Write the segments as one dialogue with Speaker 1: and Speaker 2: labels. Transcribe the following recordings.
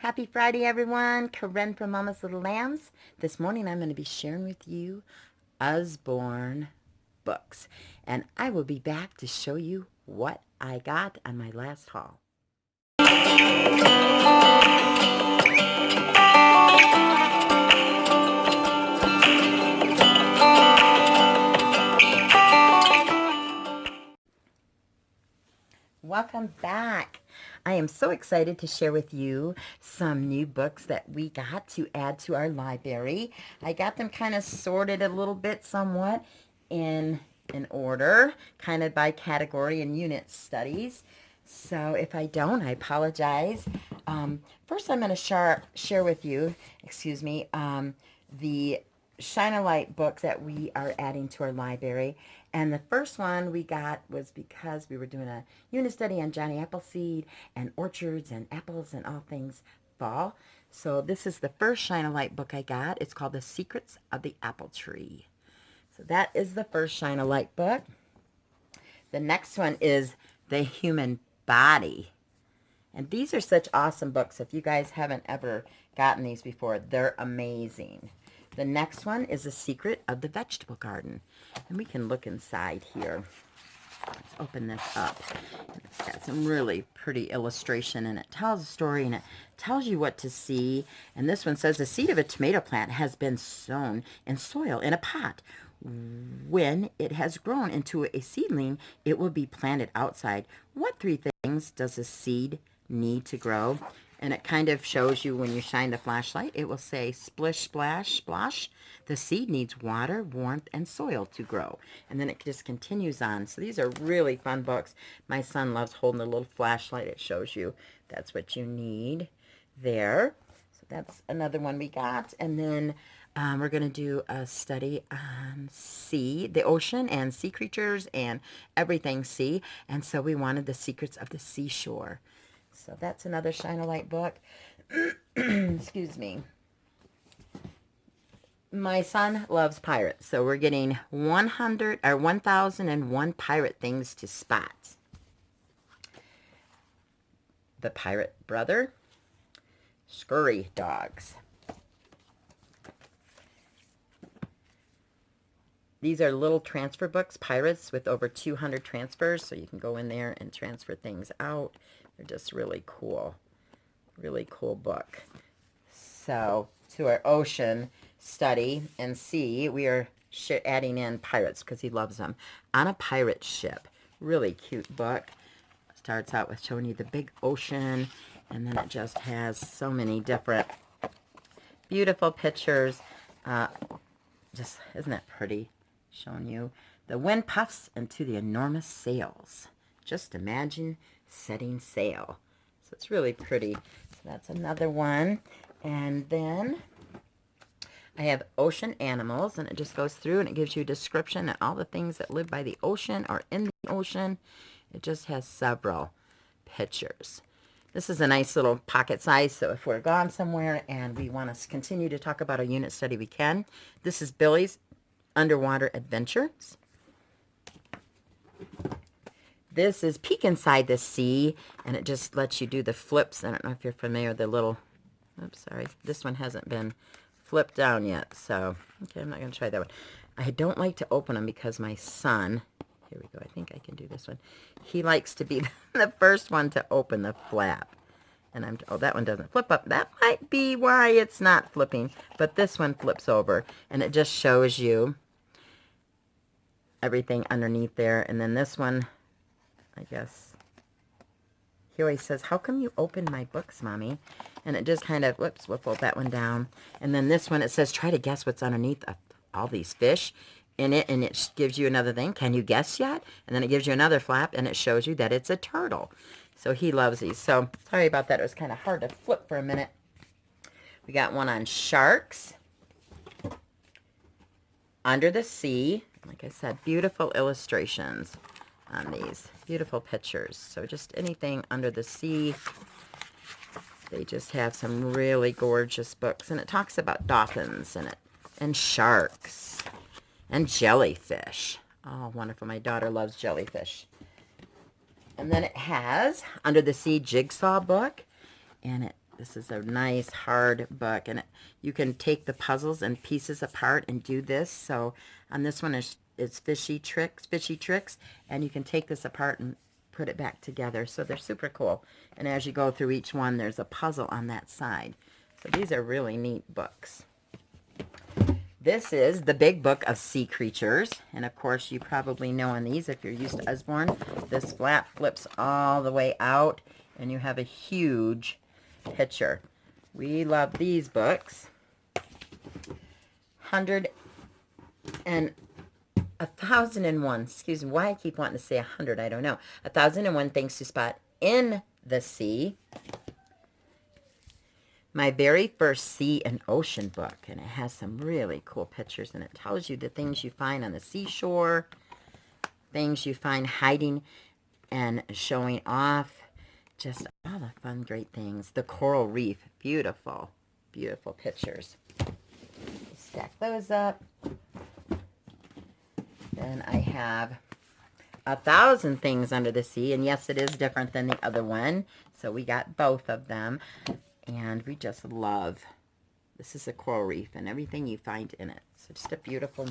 Speaker 1: Happy Friday, everyone. Karen from Mama's Little Lambs. This morning I'm going to be sharing with you Usborne books. And I will be back to show you what I got on my last haul. Welcome back. I am so excited to share with you some new books that we got to add to our library. I got them kind of sorted a little bit somewhat in order, kind of by category and unit studies. So if I don't, I apologize. First I'm going to share with you, the Shine a Light book that we are adding to our library. And the first one we got was because we were doing a unit study on Johnny Appleseed and orchards and apples and all things fall. So this is the first Shine a Light book I got. It's called The Secrets of the Apple Tree. So that is the first Shine a Light book. The next one is The Human Body. And these are such awesome books. If you guys haven't ever gotten these before, they're amazing. The next one is The Secret of the Vegetable Garden. And we can look inside here. Let's open this up. It's got some really pretty illustration, and it tells a story, and it tells you what to see. And this one says, the seed of a tomato plant has been sown in soil in a pot. When it has grown into a seedling, it will be planted outside. What three things does a seed need to grow? And it kind of shows you when you shine the flashlight, it will say splish, splash, splosh. The seed needs water, warmth, and soil to grow. And then it just continues on. So these are really fun books. My son loves holding the little flashlight. It shows you that's what you need there. So that's another one we got. And then we're going to do a study on the ocean and sea creatures and everything sea. And so we wanted The Secrets of the Seashore. So that's another Shine a Light book. Excuse me. My son loves pirates, so we're getting 1001 pirate things to spot. The Pirate Brother, Scurry Dogs. These are little transfer books, pirates with over 200 transfers, so you can go in there and transfer things out. They're just really cool. Really cool book. So, to our ocean study and sea, we are adding in pirates because he loves them. On a Pirate Ship. Really cute book. Starts out with showing you the big ocean, and then it just has so many different beautiful pictures. Just, isn't that pretty? Showing you the wind puffs into the enormous sails. Just imagine setting sail. So it's really pretty. So that's another one. And then I have Ocean Animals, and it just goes through and it gives you a description of all the things that live by the ocean or in the ocean. It just has several pictures. This is a nice little pocket size, so if we're gone somewhere and we want to continue to talk about a unit study, we can. This is Billy's Underwater Adventures. This is Peek Inside the Sea, and it just lets you do the flips. I don't know if you're familiar with the little, oops, sorry, this one hasn't been flipped down yet, so, okay, I'm not going to try that one. I don't like to open them because my son, here we go, I think I can do this one. He likes to be the first one to open the flap. And oh, that one doesn't flip up. That might be why it's not flipping, but this one flips over, and it just shows you everything underneath there. And then this one, I guess, he always says, how come you open my books, Mommy? And it just kind of, whoops, we'll fold that one down. And then this one, it says, try to guess what's underneath all these fish in it. And it gives you another thing. Can you guess yet? And then it gives you another flap, and it shows you that it's a turtle. So he loves these. So sorry about that. It was kind of hard to flip for a minute. We got one on sharks. Under the Sea. Like I said, beautiful illustrations on these. Beautiful pictures. So just anything under the sea. They just have some really gorgeous books. And it talks about dolphins and sharks and jellyfish. Oh, wonderful. My daughter loves jellyfish. And then it has Under the Sea Jigsaw book. And it This is a nice hard book, and you can take the puzzles and pieces apart and do this. So on this one it's fishy tricks, and you can take this apart and put it back together. So they're super cool. And as you go through each one, there's a puzzle on that side. So these are really neat books. This is the big book of sea creatures. And of course, you probably know on these, if you're used to Usborne, this flap flips all the way out, and you have a huge picture. We love these books. 1001, excuse me, why I keep wanting to say 100, I don't know. 1001 Things to Spot in the Sea. My very first sea and ocean book, and it has some really cool pictures, and it tells you the things you find on the seashore, things you find hiding and showing off, just all the fun, great things. The coral reef, beautiful, beautiful pictures. Stack those up. Then I have 1,000 Things Under the Sea, and yes, it is different than the other one, so we got both of them. And we just love, this is a coral reef and everything you find in it. So just a beautiful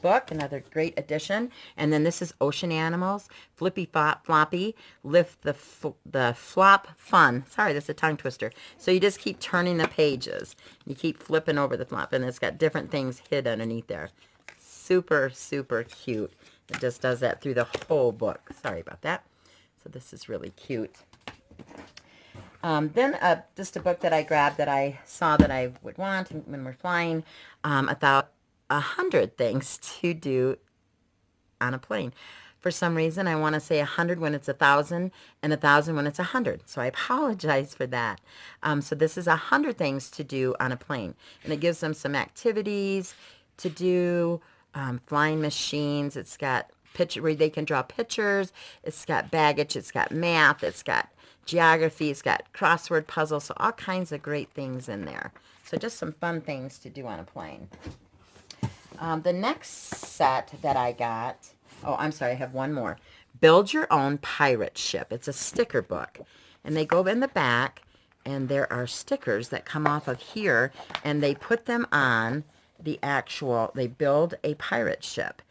Speaker 1: book, another great addition. And then this is Ocean Animals, Flippy Floppy, Lift the Flop Fun. Sorry, that's a tongue twister. So you just keep turning the pages. You keep flipping over the flop, and it's got different things hid underneath there. Super, super cute. It just does that through the whole book. Sorry about that. So this is really cute. Then just a book that I grabbed that I saw that I would want when we're flying, about 100 things to do on a plane. For some reason, I want to say 100 when it's 1,000 and 1,000 when it's 100. So I apologize for that. So this is 100 things to do on a plane. And it gives them some activities to do, flying machines. It's got picture where they can draw pictures. It's got baggage. It's got math. It's got geography. It's got crossword puzzles. So all kinds of great things in there. So just some fun things to do on a plane. The next set that I got, oh, I'm sorry, I have one more. Build Your Own Pirate Ship. It's a sticker book. And they go in the back, and there are stickers that come off of here, and they put them on the actual, they build a pirate ship,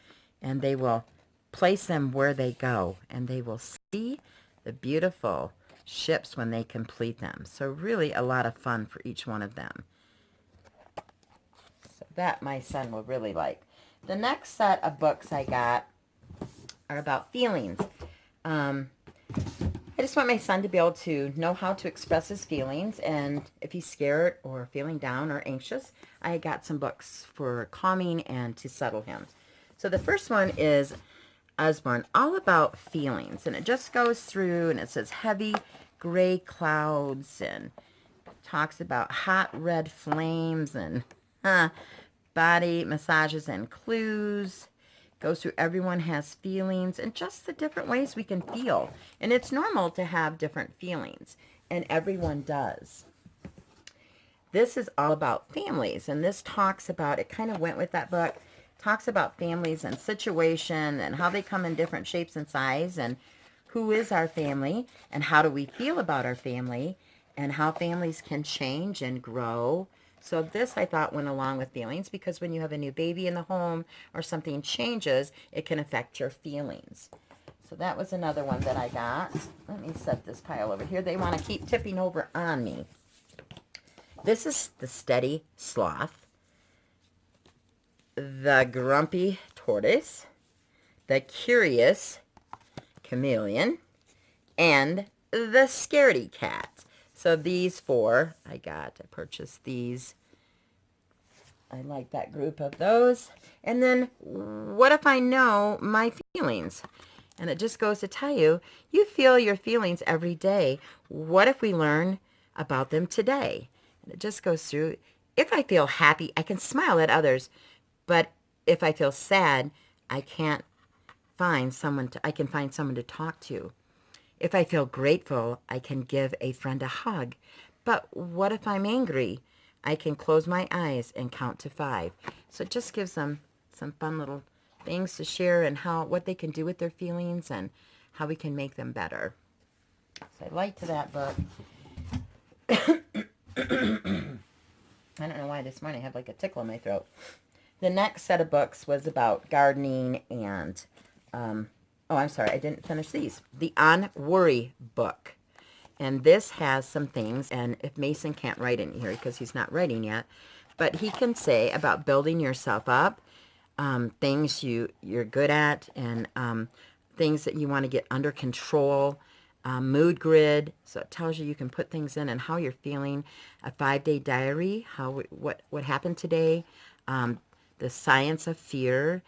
Speaker 1: and they will place them where they go, and they will see the beautiful ships when they complete them. So really a lot of fun for each one of them. So that my son will really like. The next set of books I got are about feelings. I just want my son to be able to know how to express his feelings, and if he's scared or feeling down or anxious, I got some books for calming and to settle him. So the first one is Usborne, all about feelings, and it just goes through, and it says heavy gray clouds, and talks about hot red flames, and body massages and clues. Goes through everyone has feelings and just the different ways we can feel, and it's normal to have different feelings, and everyone does. This is all about families, and this talks about, it kind of went with that book, talks about families and situation and how they come in different shapes and size, and who is our family and how do we feel about our family and how families can change and grow. So this, I thought, went along with feelings, because when you have a new baby in the home or something changes, it can affect your feelings. So that was another one that I got. Let me set this pile over here. They want to keep tipping over on me. This is The Steady Sloth, The Grumpy Tortoise, The Curious Chameleon, and The Scaredy Cat. So these four I purchased these. I like that group of those. And then, what if I know my feelings? And it just goes to tell you, you feel your feelings every day. What if we learn about them today? And it just goes through, if I feel happy, I can smile at others. But if I feel sad, I can find someone to talk to. If I feel grateful, I can give a friend a hug. But what if I'm angry? I can close my eyes and count to 5. So it just gives them some fun little things to share, and what they can do with their feelings and how we can make them better. So I liked that book. this morning. I have like a tickle in my throat. The next set of books was about gardening and, oh, I'm sorry, I didn't finish these. The On Worry book. And this has some things, and if Mason can't write in here because he's not writing yet, but he can say about building yourself up, things you're good at, and things that you want to get under control, mood grid, so it tells you can put things in and how you're feeling, a 5-day diary, what happened today, the science of fear,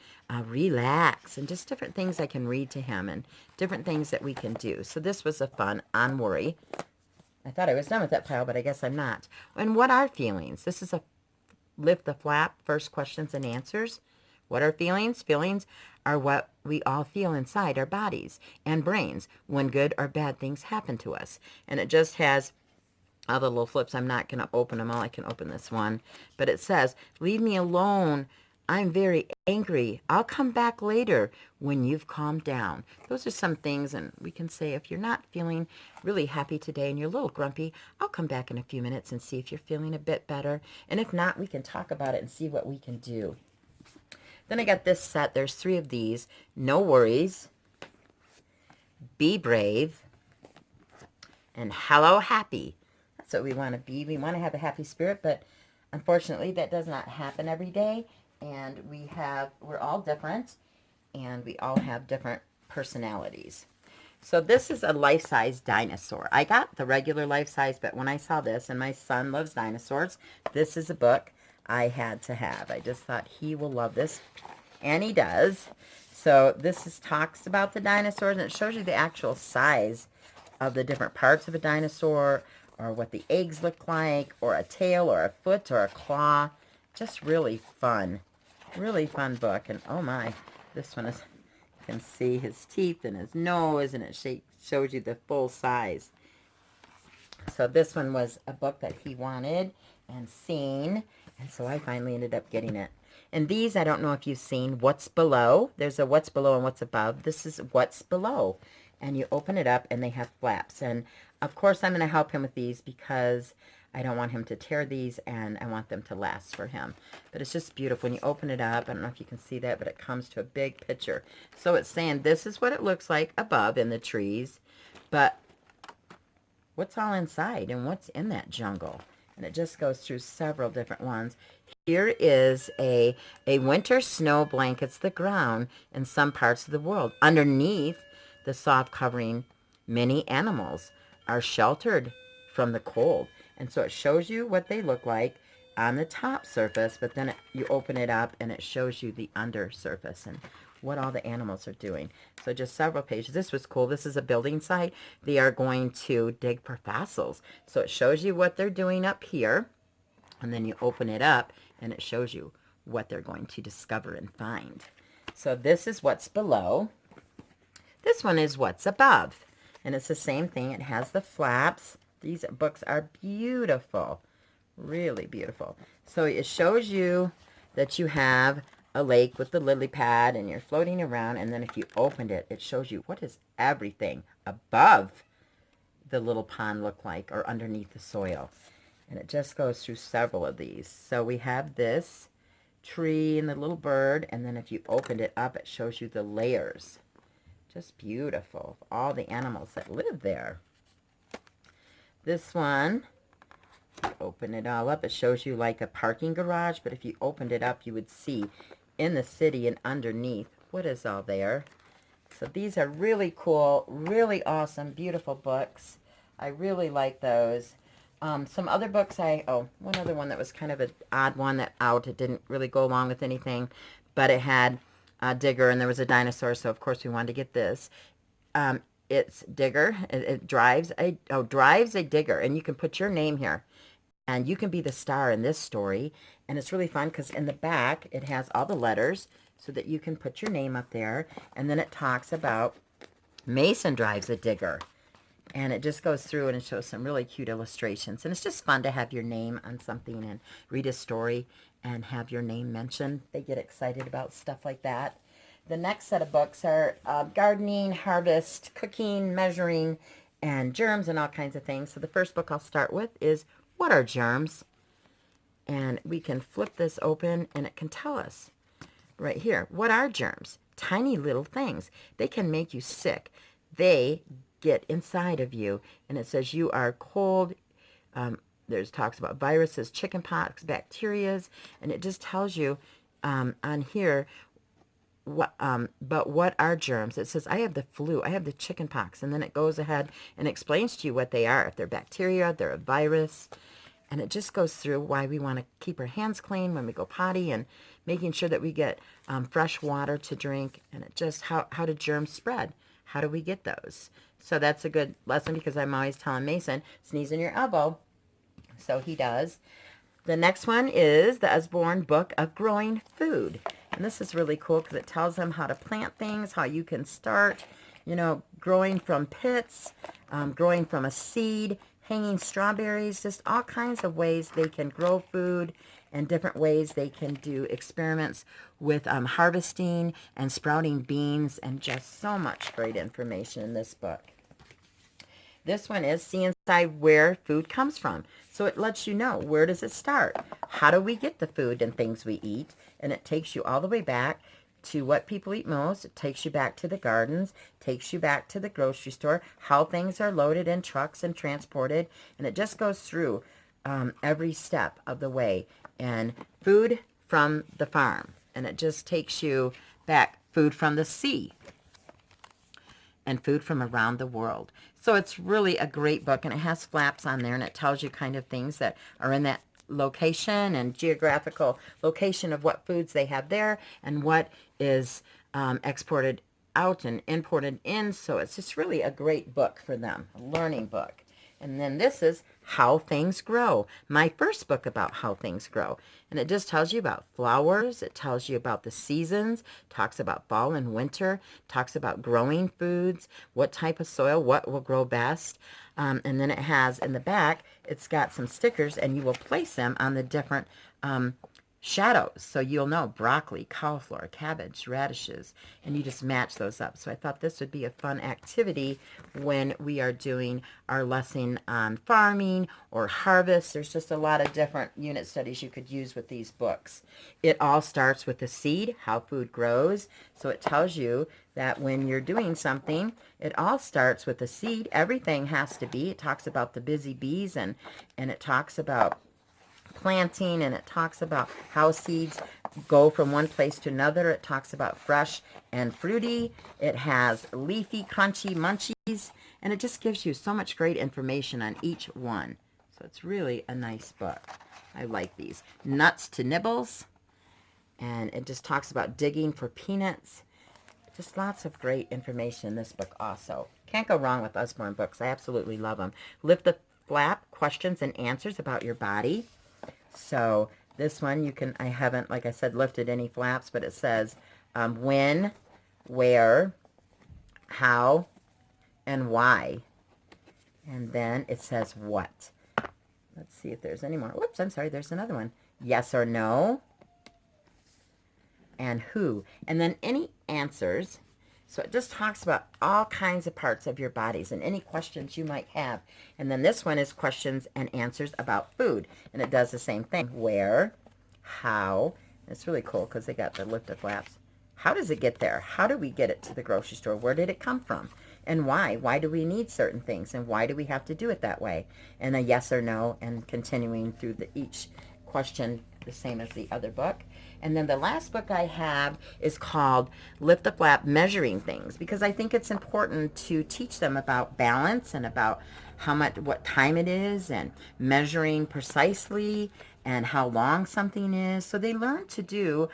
Speaker 1: relax, and just different things I can read to him and different things that we can do. So this was a fun On Worry. I thought I was done with that pile, but I guess I'm not. And what are feelings? This is a Lift the Flap, first questions and answers. What are feelings? Feelings are what we all feel inside our bodies and brains when good or bad things happen to us. And it just has all the little flips. I'm not going to open them all. I can open this one. But it says, leave me alone. I'm very angry. I'll come back later when you've calmed down. Those are some things, and we can say if you're not feeling really happy today and you're a little grumpy, I'll come back in a few minutes and see if you're feeling a bit better. And if not, we can talk about it and see what we can do. Then I got this set. There's 3 of these. No Worries, Be Brave, and Hello Happy. That's what we want to be. We want to have a happy spirit, but unfortunately that does not happen every day. And we're all different, and we all have different personalities. So this is a life-size dinosaur. I got the regular life-size, but when I saw this, and my son loves dinosaurs, this is a book I had to have. I just thought he will love this, and he does. So this talks about the dinosaurs, and it shows you the actual size of the different parts of a dinosaur, or what the eggs look like, or a tail, or a foot, or a claw. Just really fun book. And oh my, this one is, you can see his teeth and his nose, and it shows you the full size. So this one was a book that he wanted and seen, and so I finally ended up getting it. And these, I don't know if you've seen What's Below. There's a What's Below and What's Above. This is What's Below. And you open it up, and they have flaps. And, of course, I'm going to help him with these because I don't want him to tear these, and I want them to last for him. But it's just beautiful. When you open it up, I don't know if you can see that, but it comes to a big picture. So it's saying this is what it looks like above in the trees, but what's all inside and what's in that jungle? And it just goes through several different ones. Here is a winter snow blankets the ground in some parts of the world. Underneath the soft covering, many animals are sheltered from the cold. And so it shows you what they look like on the top surface, but then you open it up and it shows you the under surface and what all the animals are doing. So just several pages. This was cool. This is a building site. They are going to dig for fossils. So it shows you what they're doing up here, and then you open it up and it shows you what they're going to discover and find. So this is What's Below. This one is What's Above, and it's the same thing. It has the flaps. These books are beautiful, really beautiful. So it shows you that you have a lake with the lily pad, and you're floating around, and then if you opened it, it shows you what does everything above the little pond look like, or underneath the soil. And it just goes through several of these. So we have this tree and the little bird, and then if you opened it up, it shows you the layers. Just beautiful. All the animals that live there. This one, open it all up, it shows you like a parking garage, but if you opened it up, you would see in the city and underneath what is all there. So these are really cool, really awesome, beautiful books. I really like those. Some other books one other one that was kind of an odd one it didn't really go along with anything, but it had a digger, and there was a dinosaur, so of course we wanted to get this. It's Digger. It drives a digger, and you can put your name here, and you can be the star in this story. And it's really fun because in the back it has all the letters so that you can put your name up there. And then it talks about Mason drives a digger, and it just goes through and it shows some really cute illustrations. And it's just fun to have your name on something and read a story and have your name mentioned. They get excited about stuff like that. The next set of books are gardening, harvest, cooking, measuring, and germs and all kinds of things. So the first book I'll start with is What Are Germs? And we can flip this open, and it can tell us right here, what are germs? Tiny little things. They can make you sick. They get inside of you, and it says you are cold. There's talks about viruses, chickenpox, bacterias, and it just tells you on here but what are germs? It says, I have the flu, I have the chickenpox, and then it goes ahead and explains to you what they are. If they're bacteria, they're a virus, and it just goes through why we want to keep our hands clean when we go potty, and making sure that we get fresh water to drink, and it just how do germs spread? How do we get those? So that's a good lesson, because I'm always telling Mason, sneeze in your elbow. So he does. The next one is the Usborne Book of Growing Food. And this is really cool because it tells them how to plant things, how you can start, you know, growing from pits, growing from a seed, hanging strawberries, just all kinds of ways they can grow food, and different ways they can do experiments with harvesting and sprouting beans, and just so much great information in this book. This one is See Inside Where Food Comes From. So it lets you know, where does it start? How do we get the food and things we eat? And it takes you all the way back to what people eat most. It takes you back to the gardens, takes you back to the grocery store, how things are loaded in trucks and transported. And it just goes through every step of the way. And food from the farm. And it just takes you back. Food from the sea. And food from around the world. So it's really a great book, and it has flaps on there, and it tells you kind of things that are in that location and geographical location of what foods they have there and what is exported out and imported in. So it's just really a great book for them, a learning book. And then this is How Things Grow, my first book about how things grow. And it just tells you about flowers. It tells you about the seasons, talks about fall and winter, talks about growing foods, what type of soil, what will grow best. And then it has in the back, it's got some stickers, and you will place them on the different shadows. So you'll know broccoli, cauliflower, cabbage, radishes, and you just match those up. So I thought this would be a fun activity when we are doing our lesson on farming or harvest. There's just a lot of different unit studies you could use with these books. It all starts with the seed, how food grows. So it tells you that when you're doing something, it all starts with the seed. Everything has to be. It talks about the busy bees, and it talks about planting, and it talks about how seeds go from one place to another. It talks about fresh and fruity. It has leafy, crunchy, munchies, and it just gives you so much great information on each one. So it's really a nice book. I like these. Nuts to Nibbles, and it just talks about digging for peanuts. Just lots of great information in this book also. Can't go wrong with Usborne books. I absolutely love them. Lift the Flap, questions and answers about your body. So this one, you can, I haven't, like I said, lifted any flaps, but it says when, where, how, and why. And then it says what. Let's see if there's any more. Whoops, I'm sorry, there's another one. Yes or no. And who. And then any answers. So it just talks about all kinds of parts of your bodies and any questions you might have. And then this one is questions and answers about food. And it does the same thing. Where, how. It's really cool because they got the lifted flaps. How does it get there? How do we get it to the grocery store? Where did it come from? And why? Why do we need certain things? And why do we have to do it that way? And a yes or no, and continuing through each question the same as the other book. And then the last book I have is called Lift the Flap, Measuring Things, because I think it's important to teach them about balance and about how much, what time it is, and measuring precisely and how long something is. So they learn to do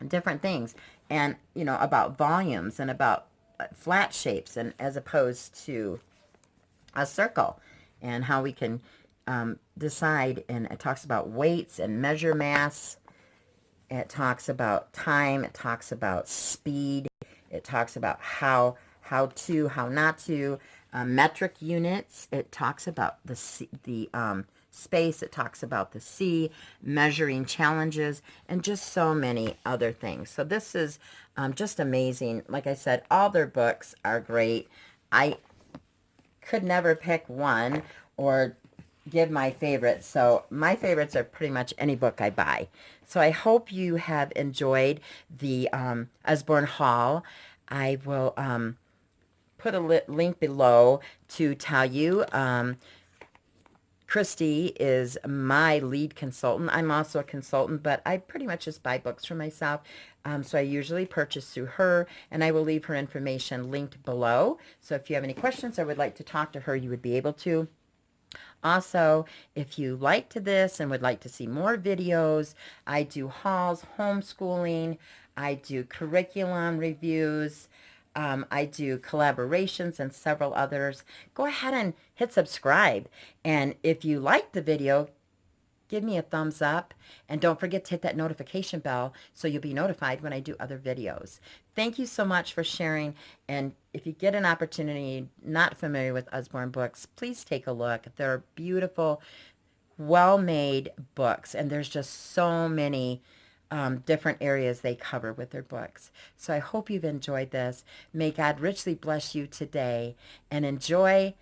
Speaker 1: different things, and, you know, about volumes and about flat shapes, and as opposed to a circle, and how we can decide. And it talks about weights and measure mass. It talks about time. It talks about speed. It talks about how to, how not to. Metric units. It talks about the space. It talks about the sea, measuring challenges, and just so many other things. So this is just amazing. Like I said, all their books are great. I could never pick one or give my favorites. So my favorites are pretty much any book I buy. So I hope you have enjoyed the Usborne haul. I will put a link below to tell you. Christy is my lead consultant. I'm also a consultant, but I pretty much just buy books for myself. So I usually purchase through her, and I will leave her information linked below. So if you have any questions or would like to talk to her, you would be able to. Also, if you liked this and would like to see more videos, I do hauls, homeschooling, I do curriculum reviews, I do collaborations and several others. Go ahead and hit subscribe. And if you liked the video, give me a thumbs up, and don't forget to hit that notification bell so you'll be notified when I do other videos. Thank you so much for sharing, and if you get an opportunity, not familiar with Usborne books, please take a look. They're beautiful, well-made books, and there's just so many different areas they cover with their books. So I hope you've enjoyed this. May God richly bless you today, and enjoy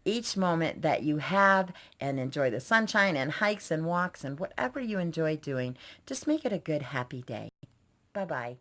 Speaker 1: each moment that you have, and enjoy the sunshine and hikes and walks and whatever you enjoy doing. Just make it a good, happy day. Bye-bye.